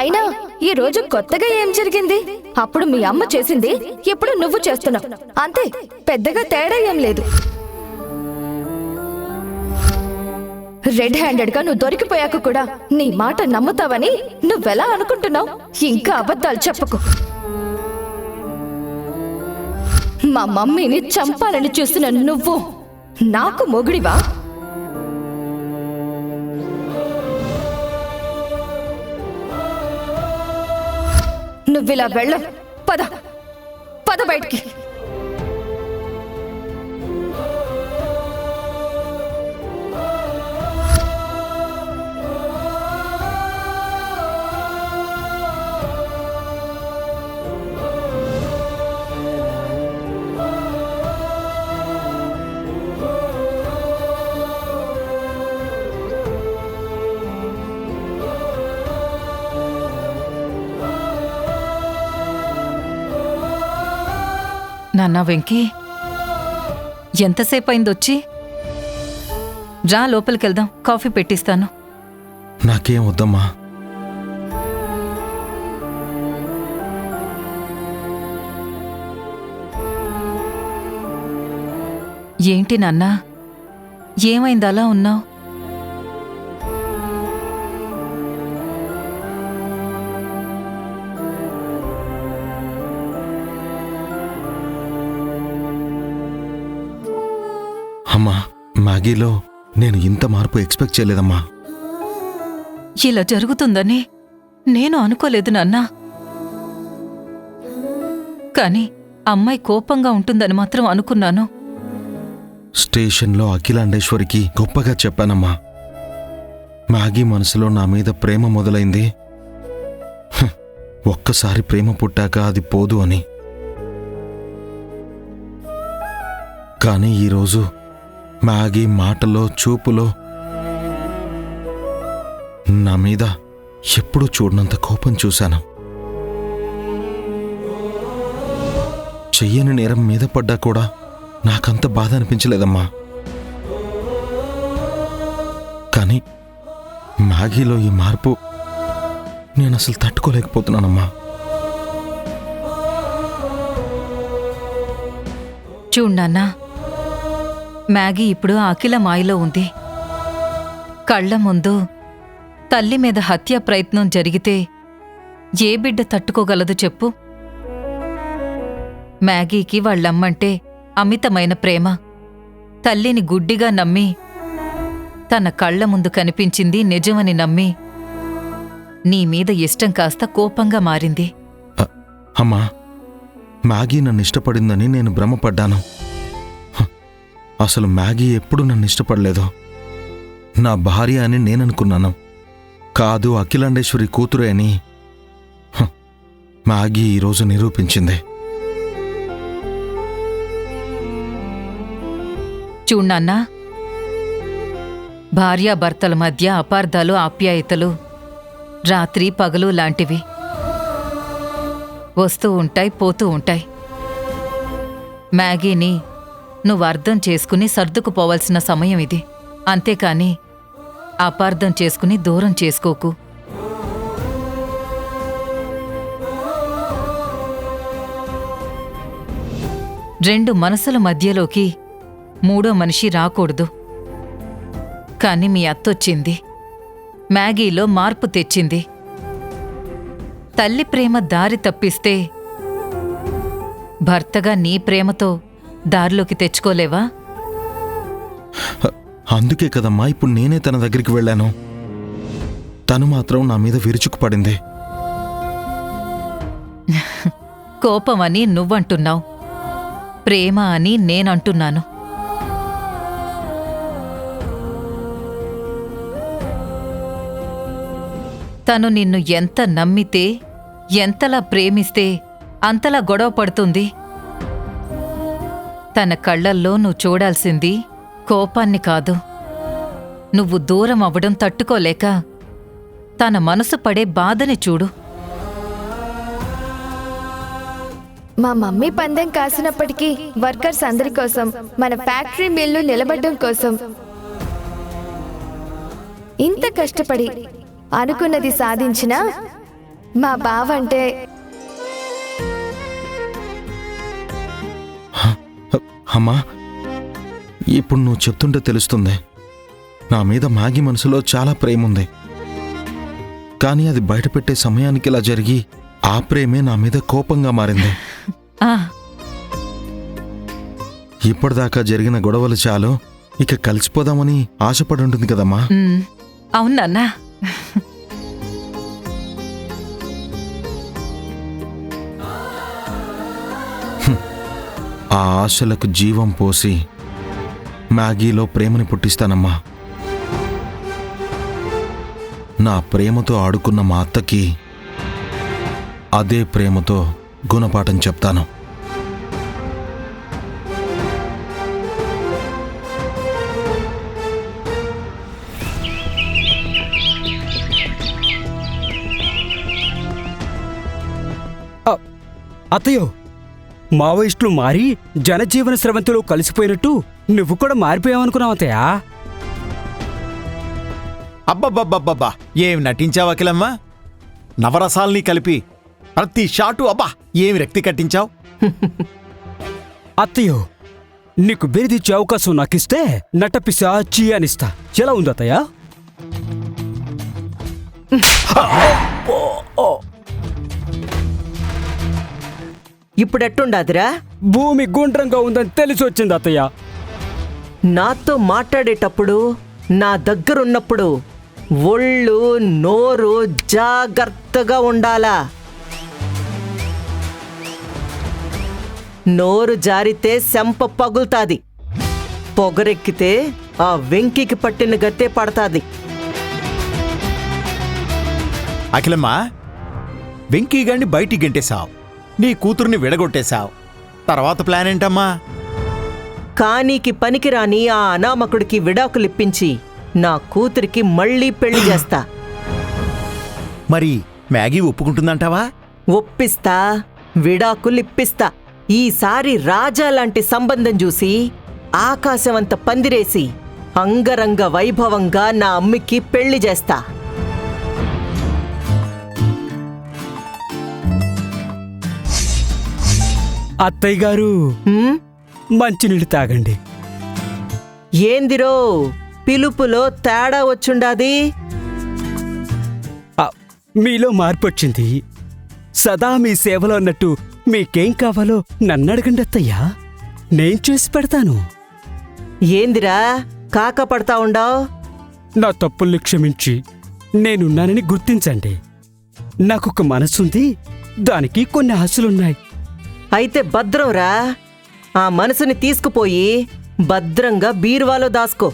అయినా ఈ రోజు కొత్తగా ఏం జరిగింది? అప్పుడు మీ అమ్మ చేసింది, ఇప్పుడు నువ్వు చేస్తున్నావు. అంతే, పెద్దగా తేడా ఏం లేదు. రెడ్ హ్యాండెడ్ గా నువ్వు దొరికిపోయాక కూడా నీ మాట నమ్ముతావని నువ్వెలా అనుకుంటున్నావు? ఇంకా అబద్ధాలు చెప్పకు. మా మమ్మీని చంపాలని చూసిన నువ్వు నాకు మొగుడివా? నువ్విలా వెళ్ళు. పద పద బయటికి. నాన్నా వెంకీ, ఎంతసేపు అయిందొచ్చి? రా లోపలికెళ్దాం, కాఫీ పెట్టిస్తాను. నాకేం వద్దమ్మా. ఏంటి నాన్నా, ఏమైంది అలా ఉన్నావు? అమ్మా, మ్యాగీలో నేను ఇంత మార్పు ఎక్స్పెక్ట్ చేయలేదమ్మా. ఇలా జరుగుతుందని నేను అనుకోలేదు నాన్నా. కాని అమ్మాయి కోపంగా ఉంటుందని మాత్రం అనుకున్నాను. స్టేషన్లో అఖిలాండేశ్వరికి గొప్పగా చెప్పానమ్మా. మ్యాగీ మనసులో నా మీద ప్రేమ మొదలైంది. ఒక్కసారి ప్రేమ పుట్టాక అది పోదు అని. కానీ ఈరోజు మ్యాగీ మాటలో, చూపులో నా మీద ఎప్పుడూ చూడనంత కోపం చూశాను. చెయ్యని నేరం మీద పడ్డా కూడా నాకంత బాధ అనిపించలేదమ్మా. కానీ మ్యాగీలో ఈ మార్పు నేను అసలు తట్టుకోలేకపోతున్నానమ్మా. చూడ్నాన్నా, మ్యాగీ ఇప్పుడు అఖిల మాయలో ఉంది. కళ్ల ముందు తల్లి మీద హత్యా ప్రయత్నం జరిగితే ఏ బిడ్డ తట్టుకోగలదు చెప్పు? మ్యాగీకి వాళ్ళమ్మంటే అమితమైన ప్రేమ. తల్లిని గుడ్డిగా నమ్మి, తన కళ్ల ముందు కనిపించింది నిజమని నమ్మి, నీ మీద ఇష్టం కాస్త కోపంగా మారింది. అమ్మా, మ్యాగీ నన్ను ఇష్టపడిందని నేను భ్రమపడ్డాను. అసలు మ్యాగీ ఎప్పుడు నన్ను ఇష్టపడలేదు. నా భార్య అని నేననుకున్నాను. కాదు, అఖిలాండేశ్వరి కూతురే అని మ్యాగీ ఈరోజు నిరూపించింది. చూడ్నాన్నా, భార్యాభర్తల మధ్య అపార్థాలు, ఆప్యాయతలు రాత్రి పగలు లాంటివి. వస్తూ ఉంటాయి, పోతూ ఉంటాయి. మ్యాగీని నువ్వు అర్థం చేసుకుని సర్దుకుపోవాల్సిన సమయం ఇది. అంతేకాని అపార్థం చేసుకుని దూరం చేసుకోకు. రెండు మనసుల మధ్యలోకి మూడో మనిషి రాకూడదు. కాని మీ అత్తొచ్చింది, మ్యాగీలో మార్పు తెచ్చింది. తల్లి ప్రేమ దారి తప్పిస్తే భర్తగా నీ ప్రేమతో దారిలోకి తెచ్చుకోలేవా? అందుకే కదమ్మా ఇప్పుడు నేనే తన దగ్గరికి వెళ్ళాను. తను మాత్రం నా మీద విరుచుకుపడింది. కోపమని నువ్వంటున్నావు, ప్రేమ అని నేనంటున్నాను. తను నిన్ను ఎంత నమ్మితే, ఎంతలా ప్రేమిస్తే అంతలా గొడవ పడుతుంది. తన కళ్లల్లో నువ్వు చూడాల్సింది కోపాన్ని కాదు. నువ్వు దూరం అవ్వడం తట్టుకోలేక తన మనసు పడే బాధని చూడు. మా మమ్మీ పందెం కాసినప్పటికీ వర్కర్స్ అందరి కోసం, మన ఫ్యాక్టరీ మిల్లు నిలబడడం కోసం ఇంత కష్టపడి అనుకున్నది సాధించినా మా బావంటే అమ్మా, ఇప్పుడు నువ్వు చెప్తుంటే తెలుస్తుంది. నా మీద మ్యాగీ మనసులో చాలా ప్రేమ ఉంది. కానీ అది బయటపెట్టే సమయానికి ఇలా జరిగి ఆ ప్రేమే నా మీద కోపంగా మారింది. ఆ, ఇప్పటిదాకా జరిగిన గొడవలు చాలు, ఇక కలిసిపోదామని ఆశపడి ఉంటుంది కదమ్మా. అవును నాన్నా. ఆ ఆశలకు జీవం పోసి మ్యాగీలో ప్రేమని పుట్టిస్తానమ్మా. నా ప్రేమతో ఆడుకున్న మా అత్తకి అదే ప్రేమతో గుణపాఠం చెప్తాను. అత్తయ్యో, మావోయిస్టులు మారి జనజీవన స్రవంతిలో కలిసిపోయినట్టు నువ్వు కూడా మారిపోయావనుకున్నావు అత్తయ్య. అబ్బబ్బబ్బబ్బబ్బా, ఏం నటించావు అఖిలమ్మ! నవరసాల్ని కలిపి ప్రతి షాటు అబ్బా ఏమి రక్తి కట్టించావు. అత్తయ్యో, నీకు బెరిదిచ్చే అవకాశం నాకిస్తే నటపిశాచి అనిస్తా. ఎలా ఉంది అత్తయ్య? ఇప్పుడెట్టుండాదిరా? భూమి గుండ్రంగా ఉందని తెలిసి వచ్చింది అత్తయ్య. నాతో మాట్లాడేటప్పుడు, నా దగ్గరున్నప్పుడు ఒళ్ళు నోరు జాగ్రత్తగా ఉండాలా. నోరు జారితే శంప పగులుతాది, పొగరెక్కితే ఆ వెంకికి పట్టిన గత్తే పడతాది. అఖిలమ్మ, వెంకీగాడిని బయటికి గెంటేశావు, నీ కూతుర్ని విడగొట్టేశావు. తర్వాత ప్లాన్ ఏంటమ్మా? కానీకి పనికిరాని ఆ అనామకుడికి విడాకులిప్పించి నా కూతురికి మళ్ళీ పెళ్లి చేస్తా. మరి మ్యాగీ ఒప్పుకుంటుందంటావా? ఒప్పిస్తా, విడాకులిప్పిస్తా. ఈసారి రాజా లాంటి సంబంధం చూసి ఆకాశమంత పందిరేసి అంగరంగ వైభవంగా నా అమ్మికి పెళ్లి చేస్తా. అత్తయ్య గారు, హ్మ్? మంచినీళ్ళు తాగండి. ఏందిరో పిలుపులో తేడా వచ్చుండాది? ఆ, మీలో మార్పొచ్చింది. సదా మీ సేవలో అన్నట్టు మీకేం కావాలో నన్నడగండి అత్తయ్యా, నేను చేసి పెడతాను. ఏందిరా కాక పడతా ఉండావ్? నా తప్పుల్ని క్షమించి నేనున్నానని గుర్తించండి. నాకొక మనసుంది, దానికి కొన్ని ఆశలున్నాయి. అయితే భద్రంరా, ఆ మనసుని తీసుకుపోయి భద్రంగా బీరువాలో దాసుకో.